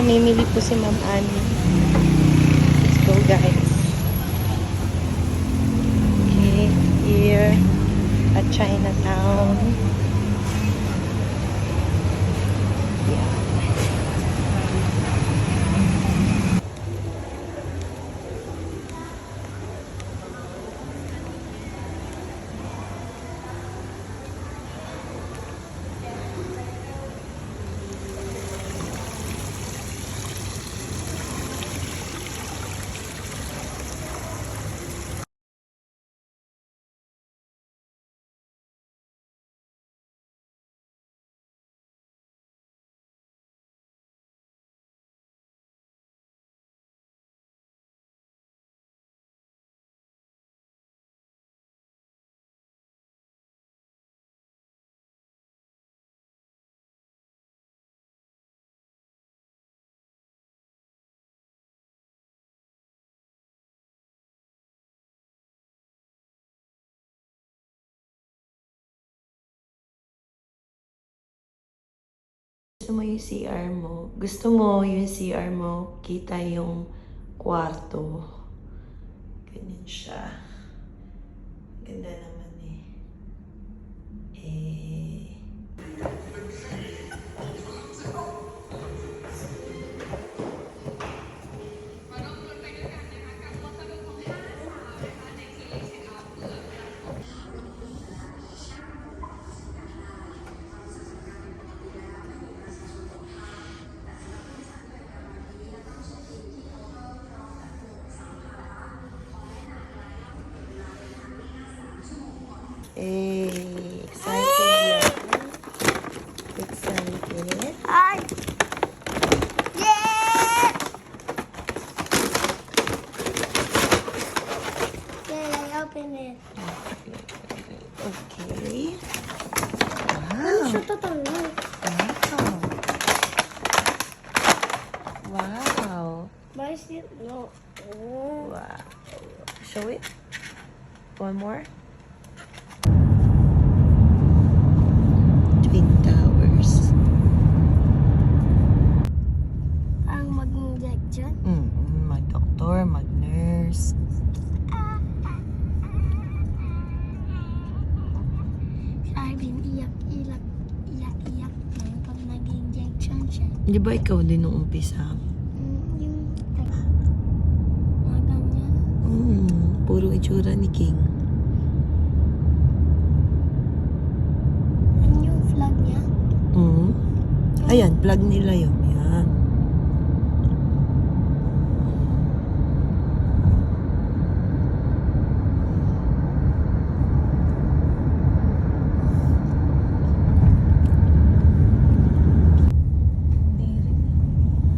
namimili po si Ma'am Annie. Let's go, guys. Okay, here at Chinatown. Yeah. Gusto mo yung CR mo. Gusto mo yung CR mo, kita yung kwarto. Ganyan siya. Ganda naman eh. Excited yan. Excited. Ay! Yeah! Okay, I open it. Okay. Ano Wow. siya tatanong? Wow. Why is it no? Oh. Wow. Show it. One more. Twin Towers. Ang mag-inject dyan? Mag-doktor, mag-nurse. Sabi, iyak-iyak. Iyak-iyak na pag nag-injection siya. Di ba ikaw din nung umpisa? Yung mga ganyan. Puro itsura ni King. Ano yung flag niya? Ayan, plug nila yun. Yan.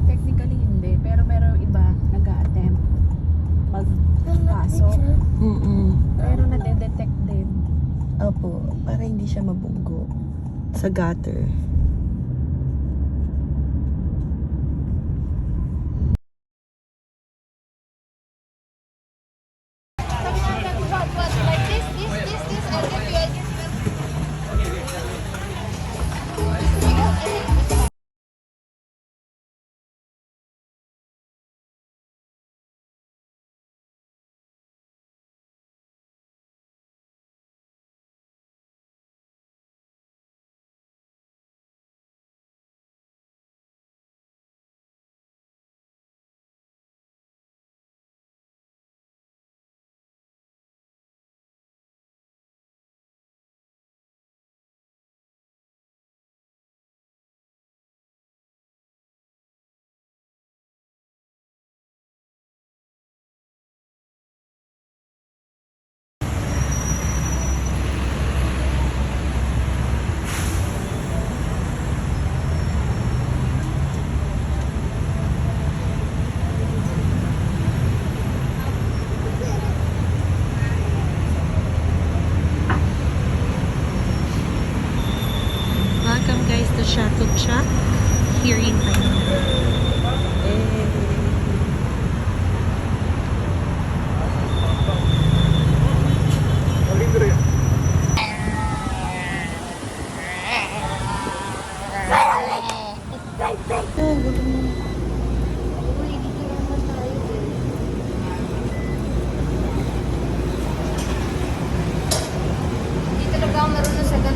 Technically hindi, pero meron iba nag-a-attempt magpasok. Pero nade-detect din. Opo, para hindi siya mabunggo sa gutter. Shatucha here in Manila.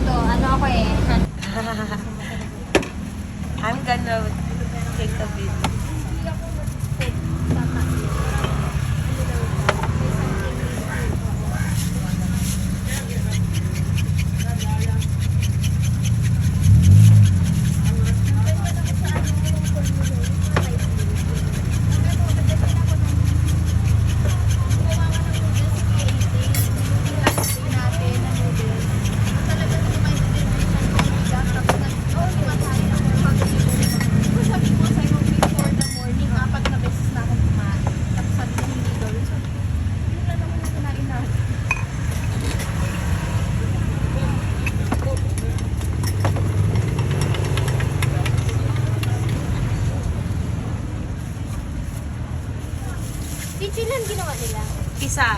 to. Ano ako eh. I'm gonna take a video. Hindi ako mag-take sa tayo. Picture lang ginawa nila. Isa.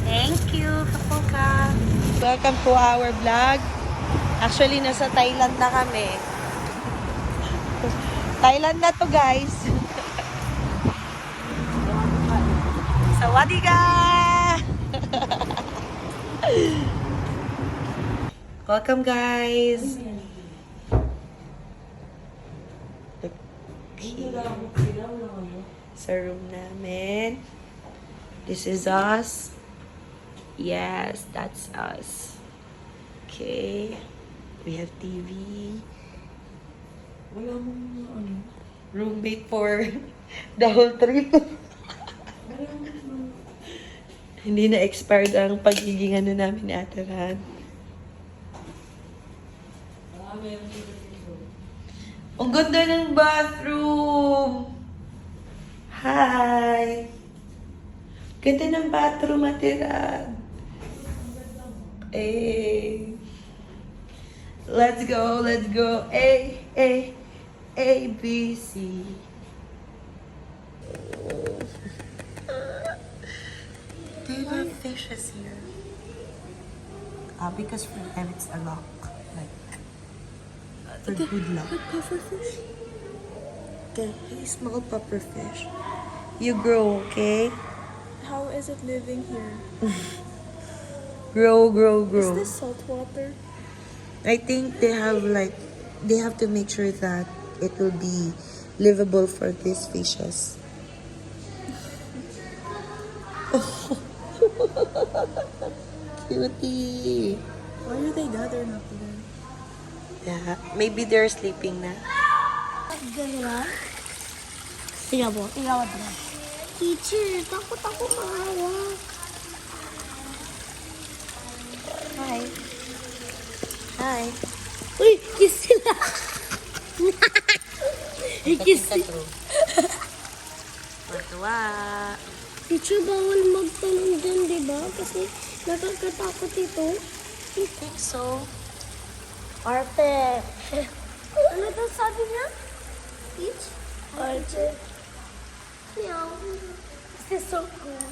Thank you, Kapoka. Welcome to our vlog. Actually, nasa Thailand na kami. Thailand na to, guys. Sawadee ka! Welcome, guys. Sa room namin. This is us. Yes, that's us. Okay. We have TV. Wala mong ano. Roommate for the whole trip. Hindi na expired ang pagiging ano namin ni Ate Ran. Ang ganda ng bathroom! Hi! Ganda ng bathroom, Ate Ran. Eh. Let's go, let's go. A, B, C. They have fishes here. Because for them it's a lock. Like, for good luck. Pufferfish? Okay, hey, small pufferfish. You grow, okay? How is it living here? Grow, grow, grow. Is this salt water? I think they have to make sure that it will be livable for these fishes. Cutie. Why are they gathering up there? Yeah, maybe they're sleeping na. Ganyan. Tingnan mo. Tingnan mo. Teacher, takot ako mahawak. Hi. Hi. Uy, kiss sila. Kiss sila. Matuwa. Teacher, bawal magtanong dyan, di ba? Kasi nakakatakot ito. I think so. Arte. Ano daw sabi niya? Peach? Arte. Meow. This is so cool.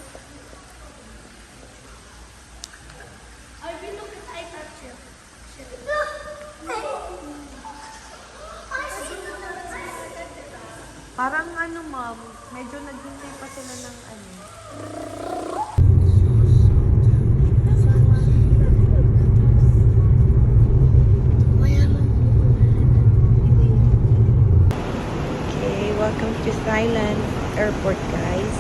Arvin, look at I touch you. Parang ano, ma'am, medyo naghintay pa sila ng ano. Okay, welcome to Thailand airport, guys.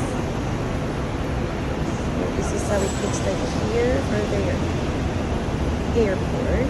So this is how it looks like here for the airport.